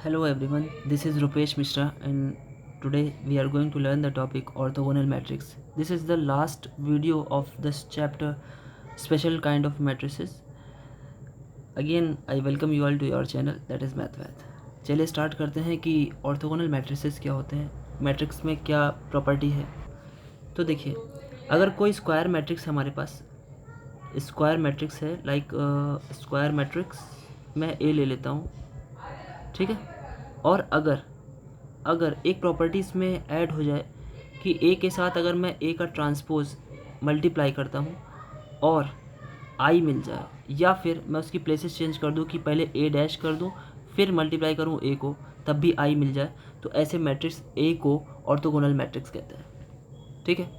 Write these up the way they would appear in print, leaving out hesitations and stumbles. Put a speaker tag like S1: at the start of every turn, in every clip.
S1: Hello everyone, this is Rupesh Mishra and today we are going to learn the topic orthogonal matrix. This is the last video of this chapter, special kind of matrices. Again I welcome you all to your channel, that is MathVath. चलिए start करते हैं कि orthogonal matrices क्या होते हैं, matrix में क्या property है। तो देखिए, अगर कोई स्क्वायर मैट्रिक्स हमारे पास स्क्वायर मैट्रिक्स है, लाइक स्क्वायर मैट्रिक्स मैं ए ले लेता हूँ, ठीक है। और अगर एक प्रॉपर्टी इसमें ऐड हो जाए कि ए के साथ अगर मैं ए का ट्रांसपोज मल्टीप्लाई करता हूँ और आई मिल जाए, या फिर मैं उसकी प्लेसेस चेंज कर दूँ कि पहले ए डैश कर दूँ फिर मल्टीप्लाई करूँ ए को तब भी आई मिल जाए, तो ऐसे मैट्रिक्स ए को ऑर्थोगोनल मैट्रिक्स कहते हैं, ठीक है।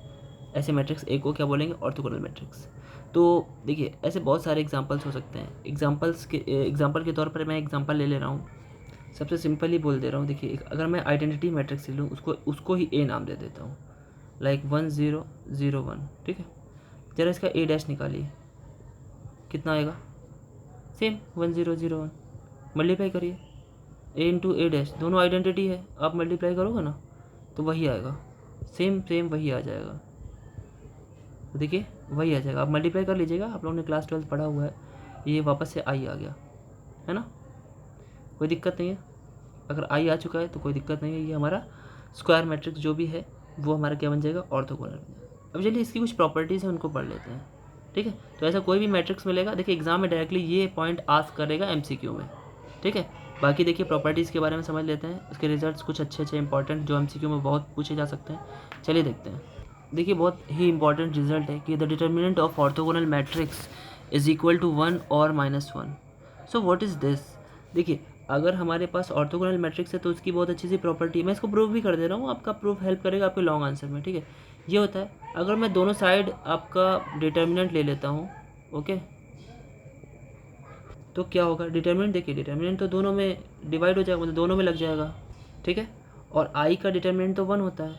S1: ऐसे मैट्रिक्स ए को क्या बोलेंगे? Orthogonal matrix. तो देखिए, ऐसे बहुत सारे एग्जांपल्स हो सकते हैं। एग्जांपल के तौर पर मैं एग्जांपल ले रहा हूँ, सबसे सिंपल ही बोल दे रहा हूँ। देखिए, अगर मैं आइडेंटिटी मैट्रिक्स ले लूँ, उसको ही ए नाम दे देता हूँ, लाइक 1 0 0 1, ठीक है। ज़रा इसका ए डैश निकालिए, कितना आएगा? सेम 1 0 0 1, मल्टीप्लाई करिए, ए इंटू ए डैश, दोनों आइडेंटिटी है, आप मल्टीप्लाई करोगे ना तो वही आएगा, सेम वही आ जाएगा। तो देखिए वही आ जाएगा, आप मल्टीप्लाई कर लीजिएगा, आप लोगों ने क्लास 12 पढ़ा हुआ है, ये वापस से आई आ गया है ना, कोई दिक्कत नहीं है। अगर आई आ चुका है तो कोई दिक्कत नहीं है, ये हमारा स्क्वायर मैट्रिक्स जो भी है वो हमारा क्या बन जाएगा? ऑर्थोगोनल बन जाएगा। अब चलिए इसकी कुछ प्रॉपर्टीज़ हैं, उनको पढ़ लेते हैं, ठीक है। तो ऐसा कोई भी मैट्रिक्स मिलेगा, देखिए एग्जाम में डायरेक्टली ये पॉइंट आस्क करेगा एमसीक्यू में, ठीक है। बाकी देखिए प्रॉपर्टीज़ के बारे में समझ लेते हैं, उसके रिजल्ट्स कुछ अच्छे इंपॉर्टेंट जो एमसीक्यू में बहुत पूछे जा सकते हैं। चलिए देखते हैं। देखिए, बहुत ही इंपॉर्टेंट रिजल्ट है कि the determinant of orthogonal matrix is equal to 1 और -1। So what is this? देखिए, अगर हमारे पास ऑर्थोगोनल मैट्रिक्स है तो उसकी बहुत अच्छी सी प्रॉपर्टी है, मैं इसको प्रूव भी कर दे रहा हूँ, आपका प्रूफ हेल्प करेगा आपके लॉन्ग आंसर में, ठीक है। ये होता है, अगर मैं दोनों साइड आपका डिटर्मिनेंट ले लेता हूँ, ओके, तो क्या होगा? डिटर्मिनेंट देखिए, डिटर्मिनेंट तो दोनों में डिवाइड हो जाएगा, मतलब दोनों में लग जाएगा, ठीक है। और आई का डिटर्मिनेंट तो 1 होता है।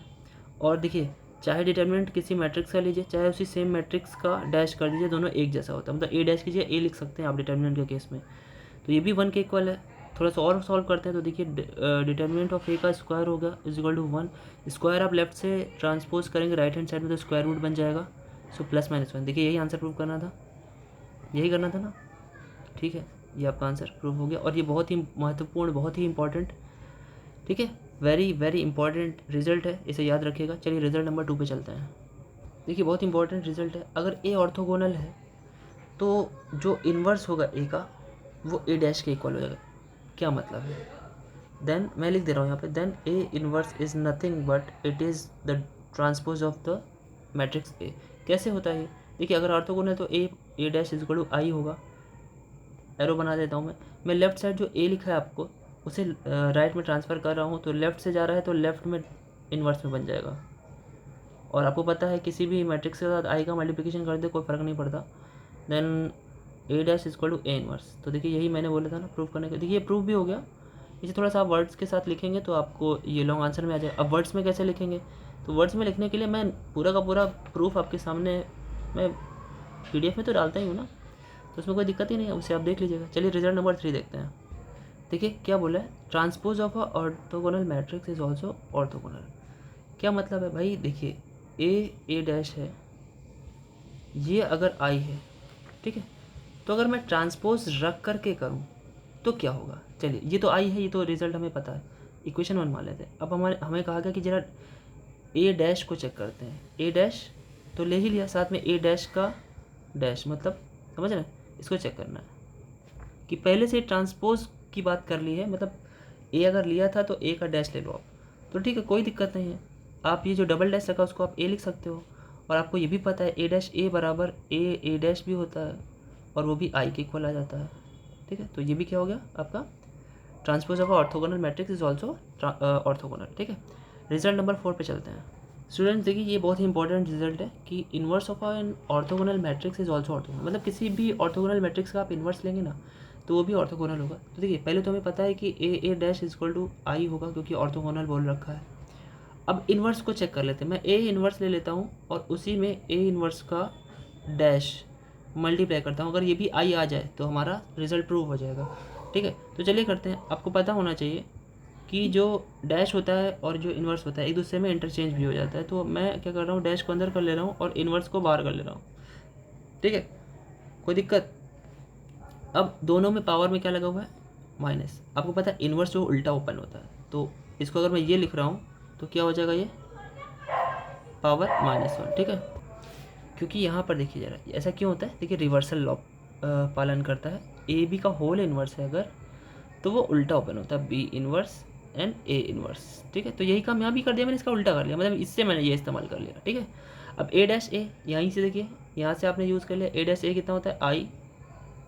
S1: और देखिए, चाहे डिटर्मिनेंट किसी मैट्रिक्स का लीजिए, चाहे उसी सेम मैट्रिक्स का डैश कर दीजिए, दोनों एक जैसा होता है, मतलब ए डैश कीजिए, ए लिख सकते हैं आप डिटर्मिनेंट के केस में, तो ये भी 1 के इक्वल है। थोड़ा सा और सॉल्व करते हैं, तो देखिए डिटर्मिनेंट ऑफ ए का स्क्वायर होगा इज इक्वल टू 1, स्क्वायर आप लेफ्ट से ट्रांसपोज करेंगे राइट हैंड साइड में तो स्क्वायर रूट बन जाएगा, सो +-1। देखिए यही आंसर प्रूव करना था, यही करना था ना, ठीक है। ये आपका आंसर प्रूव हो गया, और ये बहुत ही महत्वपूर्ण, बहुत ही इंपॉर्टेंट, ठीक है, वेरी वेरी इंपॉर्टेंट रिजल्ट है, इसे याद रखिएगा। चलिए रिजल्ट नंबर 2 पे चलते हैं। देखिए, बहुत इंपॉर्टेंट रिजल्ट है, अगर ए ऑर्थोगोनल है तो जो इन्वर्स होगा ए का वो ए डैश के इक्वल हो जाएगा। क्या मतलब है? देन मैं लिख दे रहा हूँ यहाँ पे, then A inverse is nothing but it is the transpose of the matrix A. कैसे होता है ये? देखिए, अगर ऑर्थोगोनल है तो A dash is equal to I होगा, एरो बना देता हूँ मैं लेफ्ट साइड जो ए लिखा है आपको उसे राइट में ट्रांसफ़र कर रहा हूँ, तो लेफ़्ट से जा रहा है तो लेफ़्ट में इन्वर्स में बन जाएगा। और आपको पता है किसी भी मैट्रिक्स के साथ आई का मल्टीप्लिकेशन कर दे कोई फ़र्क नहीं पड़ता। Then A dash is equal to A inverse, तो देखिए यही मैंने बोला था ना प्रूफ करने के। देखिए ये प्रूफ भी हो गया। इसे थोड़ा सा आप वर्ड्स के साथ लिखेंगे तो आपको ये लॉन्ग आंसर में आ जाए। अब वर्ड्स में कैसे लिखेंगे? तो वर्ड्स में लिखने के लिए मैं पूरा का पूरा प्रूफ आपके सामने मैं PDF में तो डालता ही हूँ ना, तो उसमें कोई दिक्कत ही नहीं है, उसे आप देख लीजिएगा। चलिए रिजल्ट नंबर 3 देखते हैं। देखिए क्या बोला है, transpose of a orthogonal matrix is also orthogonal. क्या मतलब है भाई? देखिए ए डैश है, ये अगर आई है, ठीक है, तो अगर मैं ट्रांसपोज रख करके करूँ तो क्या होगा? चलिए ये तो आई है, ये तो रिजल्ट हमें पता है, इक्वेशन 1 मान लेते हैं। अब हमें कहा गया कि जरा ए डैश को चेक करते हैं। ए डैश तो ले ही लिया, साथ में ए डैश का डैश, मतलब समझ रहे हैं, इसको चेक करना है कि पहले से ट्रांसपोज की बात कर ली है, मतलब ए अगर लिया था तो ए का डैश ले लो आप, तो ठीक है, कोई दिक्कत नहीं है। आप ये जो डबल डैश रखा उसको आप ए लिख सकते हो, और आपको ये भी पता है ए डैश ए बराबर ए डैश भी होता है, और वो भी आई के इक्वल आ जाता है, ठीक है। तो ये भी क्या हो गया आपका, transpose of orthogonal matrix is also orthogonal, ठीक है। रिजल्ट नंबर 4 पे चलते हैं। स्टूडेंट्स देखिए, ये बहुत ही इंपॉर्टेंट रिजल्ट है कि inverse of an orthogonal matrix is also orthogonal, मतलब किसी भी ऑर्थोगोनल मैट्रिक्स का आप इन्वर्स लेंगे ना तो वो भी ऑर्थोगोनल होगा। तो देखिए पहले तो हमें पता है कि ए dash is equal to I होगा क्योंकि ऑर्थोगोनल बोल रखा है। अब इन्वर्स को चेक कर लेते हैं, मैं ए इन्वर्स ले लेता हूँ और उसी में ए इन्वर्स का डैश मल्टीप्लाई करता हूँ, अगर ये भी आई आ जाए तो हमारा रिजल्ट प्रूव हो जाएगा। ठीक है। तो चलिए करते हैं। आपको पता होना चाहिए कि जो डैश होता है और जो इन्वर्स होता है एक दूसरे में इंटरचेंज भी हो जाता है। तो मैं क्या कर रहा हूँ, डैश को अंदर कर ले रहा हूँ और इन्वर्स को बाहर कर ले रहा हूँ, ठीक है, कोई दिक्कत। अब दोनों में पावर में क्या लगा हुआ है, माइनस। आपको पता है इन्वर्स जो उल्टा ओपन होता है, तो इसको अगर मैं ये लिख रहा हूँ तो क्या हो जाएगा, ये पावर -1, ठीक है। क्योंकि यहाँ पर देखिए ज़रा ऐसा क्यों होता है, देखिए रिवर्सल लॉ पालन करता है। ए बी का होल इन्वर्स है अगर, तो वो उल्टा ओपन होता है, B inverse and A inverse, ठीक है। तो यही काम यहाँ भी कर दिया मैंने, इसका उल्टा कर लिया, मतलब इससे मैंने ये इस्तेमाल कर लिया, ठीक है। अब ए डैश ए यहीं से देखिए, यहाँ से आपने यूज़ कर लिया, ए डैश ए कितना होता है, आई,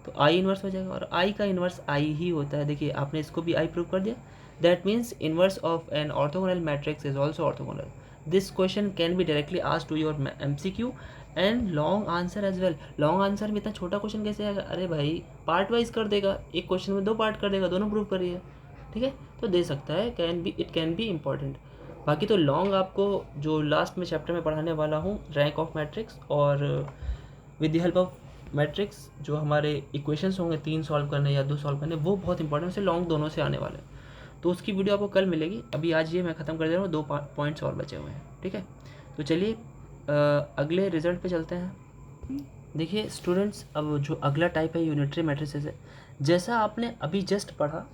S1: तो आई इन्वर्स हो जाएगा, और आई का इन्वर्स आई ही होता है। देखिए आपने इसको भी आई प्रूव कर दिया। That means inverse of an orthogonal matrix is also orthogonal. This question can be directly asked to your MCQ and long answer as well. Long answer में इतना छोटा क्वेश्चन कैसे आएगा, अरे भाई पार्ट वाइज कर देगा, एक क्वेश्चन में 2 पार्ट कर देगा, दोनों प्रूव करिए, ठीक है। तो दे सकता है, इट कैन बी इम्पॉर्टेंट। बाकी तो लॉन्ग आपको जो लास्ट में चैप्टर में पढ़ाने वाला हूँ, रैंक ऑफ मैट्रिक्स और with the help of matrix जो हमारे इक्वेशंस होंगे 3 सॉल्व करने या 2 सॉल्व करने, वो बहुत इंपॉर्टेंट से लॉन्ग दोनों से आने वाले हैं। तो उसकी वीडियो आपको कल मिलेगी। अभी आज ये मैं ख़त्म कर दे रहा हूँ, 2 पॉइंट्स और बचे हुए हैं, ठीक है। तो चलिए अगले रिजल्ट पे चलते हैं। देखिए स्टूडेंट्स, अब जो अगला टाइप है यूनिटरी मैट्रिसेस है। जैसा आपने अभी जस्ट पढ़ा,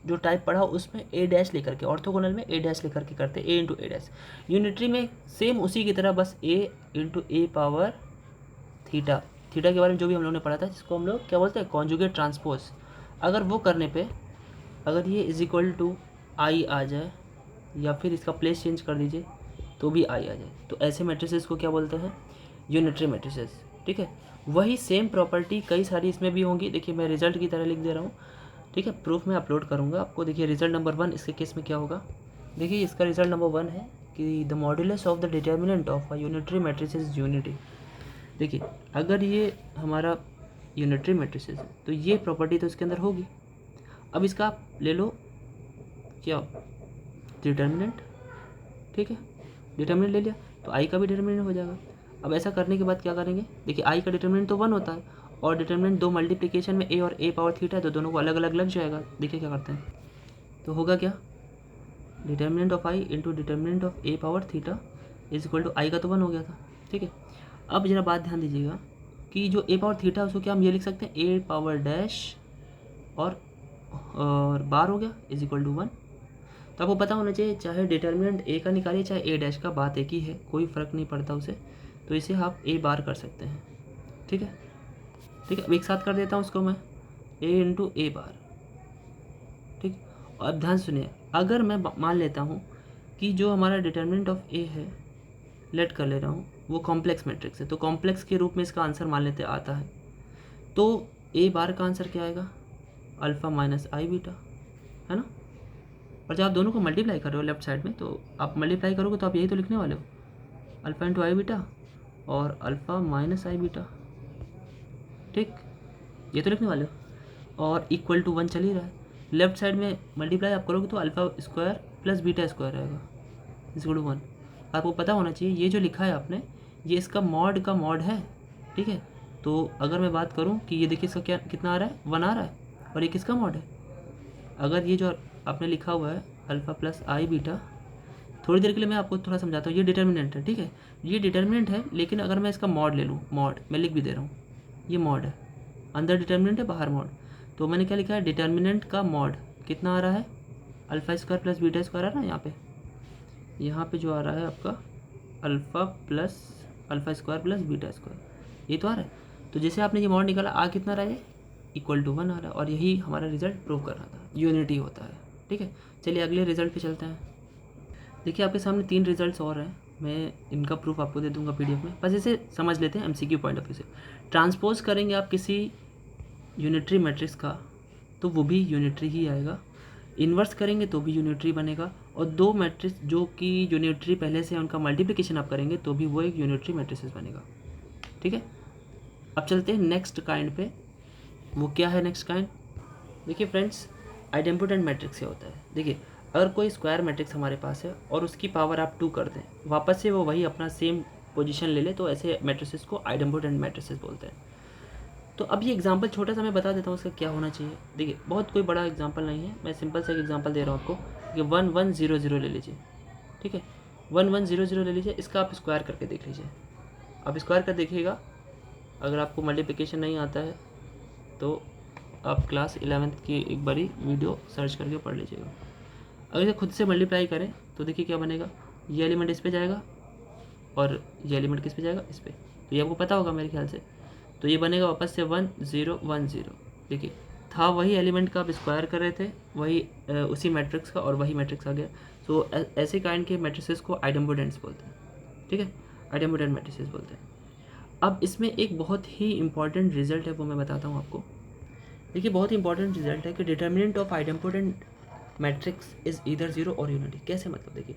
S1: जो टाइप पढ़ा उसमें ए डैश लेकर के, ऑर्थोगोनल में ए डैश लेकर के करते, ए इंटू ए डैश। यूनिटरी में सेम उसी की तरह, बस ए इंटू ए पावर थीटा। थीटा के बारे में जो भी हम लोगों ने पढ़ा था, जिसको हम लोग क्या बोलते हैं, कॉन्जुगेट ट्रांसपोज। अगर वो करने पे अगर ये इज इक्वल टू आई आ जाए, या फिर इसका प्लेस चेंज कर दीजिए तो भी आई आ जाए, तो ऐसे मैट्रिसेस को क्या बोलते हैं, यूनिटरी मैट्रिसेस, ठीक है। वही सेम प्रॉपर्टी कई सारी इसमें भी होंगी। देखिए मैं रिजल्ट की तरह लिख दे रहा हूँ, ठीक है, प्रूफ में अपलोड करूँगा आपको। देखिए रिजल्ट नंबर 1 इसके केस में क्या होगा, देखिए इसका रिजल्ट नंबर 1 है कि the modulus of the determinant of a unitary matrix is unity. देखिए अगर ये हमारा यूनिटरी मैट्रिसेस है तो ये प्रॉपर्टी तो इसके अंदर होगी। अब इसका आप ले लो क्या, डिटर्मिनेंट, ठीक है, डिटर्मिनेंट ले लिया तो आई का भी डिटर्मिनेंट हो जाएगा। अब ऐसा करने के बाद क्या करेंगे, देखिए आई का डिटर्मिनेंट तो 1 होता है, और डिटर्मिनेंट 2 मल्टीप्लिकेशन में ए और ए पावर थीटा है, तो दोनों को अलग अलग लग जाएगा। देखिए क्या करते हैं, तो होगा क्या, determinant of I into determinant of A power theta is equal to I का तो 1 हो गया था, ठीक है। अब जरा बात ध्यान दीजिएगा कि जो ए पावर थीटा है उसको क्या हम ये लिख सकते हैं, ए पावर डैश और बार हो गया इज इक्वल टू 1। तो आपको पता होना चाहिए, चाहे डिटर्मिनेंट ए का निकालिए चाहे ए डैश का, बात एक ही है, कोई फ़र्क नहीं पड़ता उसे। तो इसे आप ए बार कर सकते हैं, ठीक है, ठीक है। अब एक साथ कर देता हूँ उसको मैं, ए इंटू ए बार, ठीक। और अब ध्यान सुनिए, अगर मैं मान लेता हूँ कि जो हमारा डिटर्मिनेंट ऑफ ए है, लेट कर ले रहा हूँ, वो कॉम्प्लेक्स मैट्रिक्स है, तो कॉम्प्लेक्स के रूप में इसका आंसर मान लेते आता है, तो ए बार का आंसर क्या आएगा, अल्फ़ा माइनस आई बीटा, है ना। और जब आप दोनों को मल्टीप्लाई कर रहे हो लेफ्ट साइड में, तो आप मल्टीप्लाई करोगे तो आप यही तो लिखने वाले हो, अल्फ़ा इंटू आई बीटा और अल्फ़ा माइनस आई बीटा, ठीक, ये तो लिखने वाले हो। और इक्वल टू 1 चल ही रहा है, लेफ्ट साइड में मल्टीप्लाई आप करोगे तो alpha square plus beta square आएगा इज इक्वल टू 1। आपको पता होना चाहिए ये जो लिखा है आपने, ये इसका मॉड का मॉड है, ठीक है। तो अगर मैं बात करूँ कि ये देखिए इसका क्या कितना आ रहा है, 1 आ रहा है, और ये किसका मॉड है, अगर ये जो आपने लिखा हुआ है अल्फ़ा प्लस आई बीटा, थोड़ी देर के लिए मैं आपको थोड़ा समझाता हूँ, ये डिटर्मिनेंट है, ठीक है, ये डिटर्मिनेंट है, लेकिन अगर मैं इसका मॉड ले लूँ, मॉड मैं लिख भी दे रहा हूँ, ये मॉड है, अंदर डिटर्मिनेंट है बाहर मॉड, तो मैंने क्या लिखा है, डिटर्मिनेंट का मॉड कितना आ रहा है, alpha square plus beta square आ रहा है, यहाँ पे जो आ रहा है आपका alpha plus alpha square plus beta square, ये तो आ रहा है। तो जैसे आपने ये मॉड निकाला, आ कितना रहा है, इक्वल टू 1 आ रहा है, और यही हमारा रिजल्ट प्रूव कर रहा था, यूनिटी होता है, ठीक है। चलिए अगले रिजल्ट पे चलते हैं। देखिए आपके सामने 3 रिजल्ट्स और हैं, मैं इनका प्रूफ आपको दे दूंगा PDF में, बस इसे समझ लेते हैं MCQ पॉइंट ऑफ व्यू से। ट्रांसपोज करेंगे आप किसी यूनिटरी मैट्रिक्स का तो वो भी यूनिटरी ही आएगा, इन्वर्स करेंगे तो भी यूनिटरी बनेगा, और 2 मैट्रिक्स जो कि यूनिटरी पहले से उनका मल्टीप्लिकेशन आप करेंगे तो भी वो एक यूनिटरी मैट्रिसेस बनेगा, ठीक है। अब चलते हैं नेक्स्ट काइंड पे। वो क्या है नेक्स्ट काइंड, देखिए फ्रेंड्स, आइडेम्पोटेंट मैट्रिक्स से होता है। देखिए अगर कोई स्क्वायर मैट्रिक्स हमारे पास है और उसकी पावर आप 2 कर दें, वापस से वो वही अपना सेम पोजीशन ले ले, तो ऐसे मैट्रिसेस को आइडेम्पोटेंट मैट्रिसेस बोलते हैं। तो अब ये एग्जांपल छोटा सा मैं बता देता हूँ उसका क्या होना चाहिए। देखिए बहुत कोई बड़ा एग्जांपल नहीं है, मैं सिंपल सा एक एग्जांपल दे रहा हूँ आपको कि 1100 ले लीजिए, ठीक है, 1100 ले लीजिए, इसका आप स्क्वायर करके देख लीजिए। आप स्क्वायर कर देखिएगा, अगर आपको मल्टीप्लिकेशन नहीं आता है तो आप क्लास 11th की एक बारी वीडियो सर्च करके पढ़ लीजिएगा। अगर इसे खुद से मल्टीप्लाई करें तो देखिए क्या बनेगा, ये एलिमेंट इस पे जाएगा और ये एलिमेंट किस पे जाएगा, इस पे, तो ये आपको पता होगा मेरे ख्याल से। तो ये बनेगा वापस से 1010। देखिए था वही एलिमेंट का आप स्क्वायर कर रहे थे, वही उसी मैट्रिक्स का, और वही मैट्रिक्स आ गया। सो ऐसे काइंड के मैट्रिसेस को आइडेम्पोटेंट्स बोलते हैं, ठीक है, आइडेम्पोटेंट मैट्रिसेस बोलते हैं। अब इसमें एक बहुत ही इंपॉर्टेंट रिजल्ट है, वो मैं बताता हूँ आपको। देखिए बहुत ही इंपॉर्टेंट रिजल्ट है कि determinant of idempotent matrix is either zero और यूनिटी। कैसे, मतलब देखिए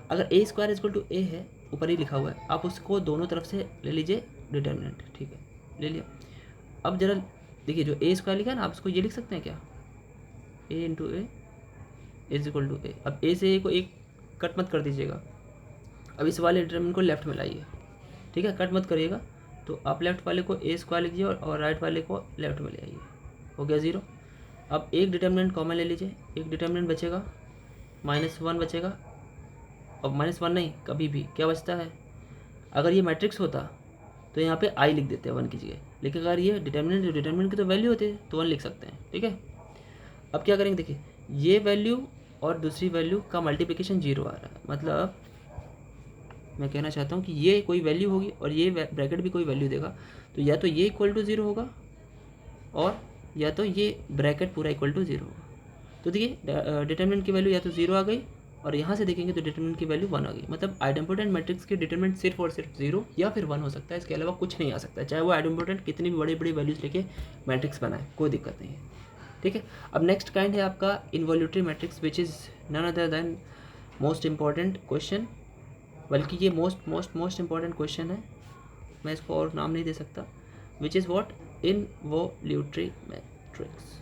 S1: अगर ए स्क्वायर इक्वल टू ए है, ऊपर ही लिखा हुआ है, आप उसको दोनों तरफ से ले लीजिए डिटर्मिनेंट, ठीक है, ले लिया। अब जरा देखिए जो ए स्क्वायर लिखा है ना, आप इसको ये लिख सकते हैं क्या, A into A is equal to A. अब ए से ए को एक कट मत कर दीजिएगा, अब इस वाले डिटर्मिनेंट को लेफ्ट में लाइए, ठीक है, कट मत करिएगा। तो आप लेफ्ट वाले को ए स्क्वायर लिखिए और राइट वाले को लेफ्ट में ले आइए, हो गया ज़ीरो। अब एक डिटर्मिनेंट कॉमन ले लीजिए, एक डिटर्मिनेंट बचेगा, -1 बचेगा। अब -1 नहीं, कभी भी क्या बचता है, अगर ये मैट्रिक्स होता तो यहाँ पे आई लिख देते हैं 1 की जगह, लेकिन अगर ये डिटर्मिनेंट की तो वैल्यू होती है तो 1 लिख सकते हैं, ठीक है। अब क्या करेंगे, देखिए ये वैल्यू और दूसरी वैल्यू का मल्टीप्लिकेशन 0 आ रहा है, मतलब मैं कहना चाहता हूँ कि ये कोई वैल्यू होगी और ये ब्रैकेट भी कोई वैल्यू देगा, तो या तो ये इक्वल टू 0 होगा और या तो ये ब्रैकेट पूरा इक्वल टू 0 होगा। तो देखिए डिटर्मिनेंट की वैल्यू या तो 0 आ गई, और यहाँ से देखेंगे तो डिटर्मिनेंट की वैल्यू 1 आ गई। मतलब आइडेम्पोटेंट मैट्रिक्स की डिटर्मिनेंट सिर्फ और सिर्फ 0 या फिर 1 हो सकता है, इसके अलावा कुछ नहीं आ सकता है, चाहे वो आइडेम्पोटेंट कितनी भी बड़ी बड़ी वैल्यूज लेके मैट्रिक्स बनाए, कोई दिक्कत नहीं है, ठीक है। अब नेक्स्ट काइंड है आपका involutory matrix, which is none other than most important question, बल्कि ये मोस्ट इंपॉर्टेंट क्वेश्चन है, मैं इसको और नाम नहीं दे सकता। Which is what, involutory matrix.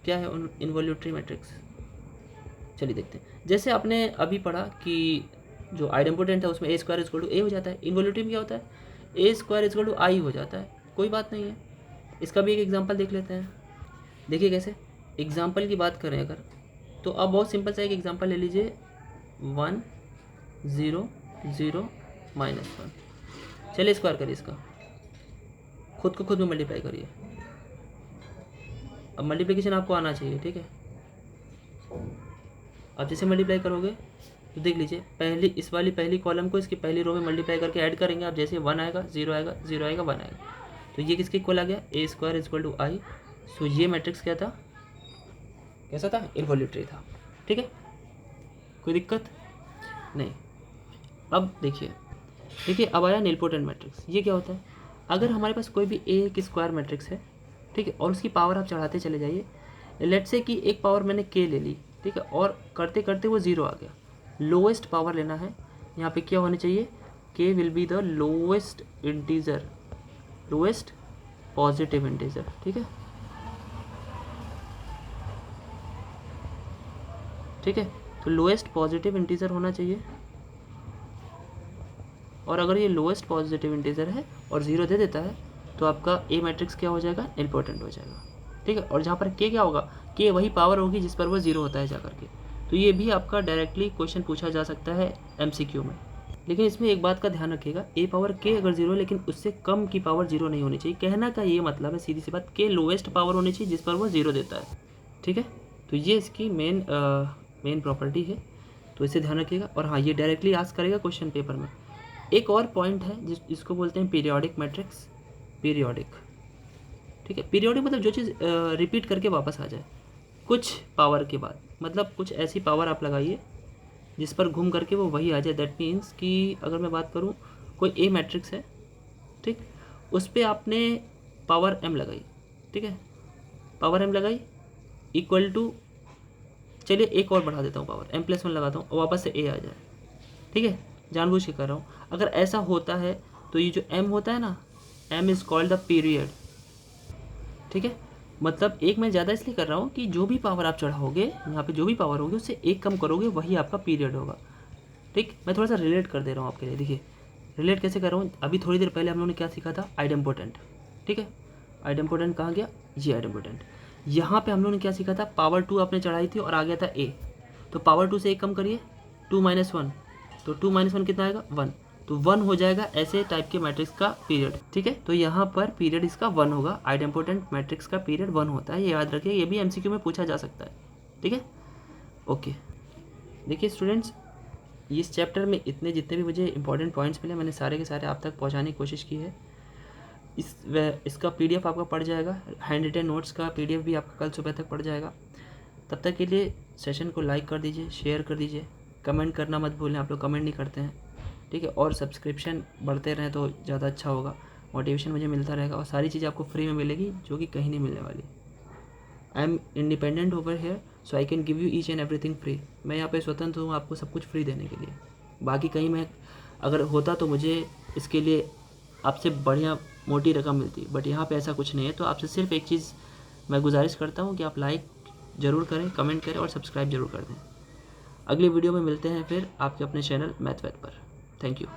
S1: क्या है इनवॉल्यूटरी मैट्रिक्स, चलिए देखते हैं। जैसे आपने अभी पढ़ा कि जो आइडेम्पोटेंट है उसमें ए स्क्वायर इक्वल टू ए हो जाता है, इनवॉल्यूटरी में क्या होता है, ए स्क्वायर इक्वल टू आई हो जाता है, कोई बात नहीं है। इसका भी एक एग्जांपल देख लेते हैं। देखिए कैसे, एग्जांपल की बात करें अगर, तो अब बहुत सिंपल सा एक एग्जांपल ले लीजिए, 1 0 0 -1। चलिए स्क्वायर करिए इसका, खुद को खुद में मल्टीप्लाई करिए। अब मल्टीप्लिकेशन आपको आना चाहिए, ठीक है। अब जैसे मल्टीप्लाई करोगे तो देख लीजिए, पहली इस वाली पहली कॉलम को इसकी पहली रो में मल्टीप्लाई करके ऐड करेंगे आप, जैसे 1 आएगा 0 आएगा 0 आएगा 1 आएगा, तो ये किसके इक्वल आ गया, ए स्क्वायर इक्वल टू आई। सो ये मैट्रिक्स क्या था, कैसा था, इनवॉल्यूटरी था, ठीक है, कोई दिक्कत नहीं। अब देखिए अब आया निलपोटेंट मैट्रिक्स। ये क्या होता है, अगर हमारे पास कोई भी एक स्क्वायर मैट्रिक्स है, ठीक है, और उसकी पावर आप चढ़ाते चले जाइए, लेट्स से कि एक पावर मैंने के ले ली, ठीक है, और करते करते वो 0 आ गया, लोएस्ट पावर लेना है, यहाँ पे क्या होनी चाहिए, के will be the lowest integer, lowest positive integer, ठीक है, ठीक है, तो लोएस्ट पॉजिटिव इंटीजर होना चाहिए। और अगर ये लोएस्ट पॉजिटिव इंटीजर है और 0 दे देता है तो आपका ए मैट्रिक्स क्या हो जाएगा, इम्पोर्टेंट हो जाएगा, ठीक है। और जहाँ पर के क्या होगा, के वही पावर होगी जिस पर वो 0 होता है जाकर के। तो ये भी आपका डायरेक्टली क्वेश्चन पूछा जा सकता है MCQ में, लेकिन इसमें एक बात का ध्यान रखिएगा, ए पावर के अगर 0 लेकिन उससे कम की पावर 0 नहीं होनी चाहिए। कहना का ये मतलब है सीधी सी बात, के लोएस्ट पावर होनी चाहिए जिस पर वो 0 देता है, ठीक है। तो ये इसकी मेन प्रॉपर्टी है, तो इसे ध्यान रखिएगा। और हाँ, ये डायरेक्टली आस्क करेगा क्वेश्चन पेपर में। एक और पॉइंट है जिसको बोलते हैं पीरियोडिक मैट्रिक्स, पीरियोडिक, ठीक है। पीरियोडिक मतलब जो चीज़ रिपीट करके वापस आ जाए कुछ पावर के बाद, मतलब कुछ ऐसी पावर आप लगाइए जिस पर घूम करके वो वही आ जाए। दैट मीन्स कि अगर मैं बात करूँ, कोई ए मैट्रिक्स है, ठीक, उस पर आपने पावर m लगाई, ठीक है, पावर m लगाई इक्वल टू, चलिए एक और बढ़ा देता हूँ, पावर m+1 लगाता हूँ और वापस से a आ जाए, ठीक है, जानबूझ के कर रहा हूँ। अगर ऐसा होता है तो ये जो m होता है ना, m is called the period, ठीक है। मतलब एक मैं ज़्यादा इसलिए कर रहा हूँ कि जो भी पावर आप चढ़ाओगे यहाँ पे, जो भी पावर होगी उससे एक कम करोगे वही आपका पीरियड होगा, ठीक। मैं थोड़ा सा रिलेट कर दे रहा हूँ आपके लिए। देखिए रिलेट कैसे कर रहा हूँ, अभी थोड़ी देर पहले हम लोगों ने क्या सीखा था, आइडेम्पोटेंट, ठीक है। आइडेम्पोटेंट कहाँ गया, ये आइडेम्पोटेंट। यहाँ पे हम लोगों ने क्या सीखा था, पावर 2 आपने चढ़ाई थी और आ गया था a, तो पावर 2 से एक कम करिए, 2 - 1, तो 2 - 1 कितना आएगा, 1, तो 1 हो जाएगा ऐसे टाइप के मैट्रिक्स का पीरियड, ठीक है। तो यहाँ पर पीरियड इसका 1 होगा, आइडेम्पोटेंट मैट्रिक्स का पीरियड 1 होता है, ये याद रखिए, ये भी MCQ में पूछा जा सकता है, ठीक है। ओके, देखिए स्टूडेंट्स, इस चैप्टर में इतने जितने भी मुझे इंपॉर्टेंट पॉइंट्स मिले मैंने सारे के सारे आप तक पहुँचाने की कोशिश की है। इसका PDF आपका पड़ जाएगा, हैंड रिटन नोट्स का PDF भी आपका कल सुबह तक पड़ जाएगा। तब तक के लिए सेशन को लाइक कर दीजिए, शेयर कर दीजिए, कमेंट करना मत भूलें, आप लोग कमेंट नहीं करते हैं, ठीक है। और सब्सक्रिप्शन बढ़ते रहें तो ज़्यादा अच्छा होगा, मोटिवेशन मुझे मिलता रहेगा और सारी चीज़ें आपको फ्री में मिलेगी जो कि कहीं नहीं मिलने वाली। I am independent over here, so I can give you each and everything free. मैं यहाँ पे स्वतंत्र हूँ आपको सब कुछ फ्री देने के लिए। बाकी कहीं मैं अगर होता तो मुझे इसके लिए आपसे बढ़िया मोटी रकम मिलती, बट यहाँ पे ऐसा कुछ नहीं है। तो आपसे सिर्फ एक चीज़ मैं गुजारिश करता हूँ कि आप लाइक ज़रूर करें, कमेंट करें और सब्सक्राइब ज़रूर कर दें। अगली वीडियो में मिलते हैं फिर आपके अपने चैनल मैथवेद पर। Thank you.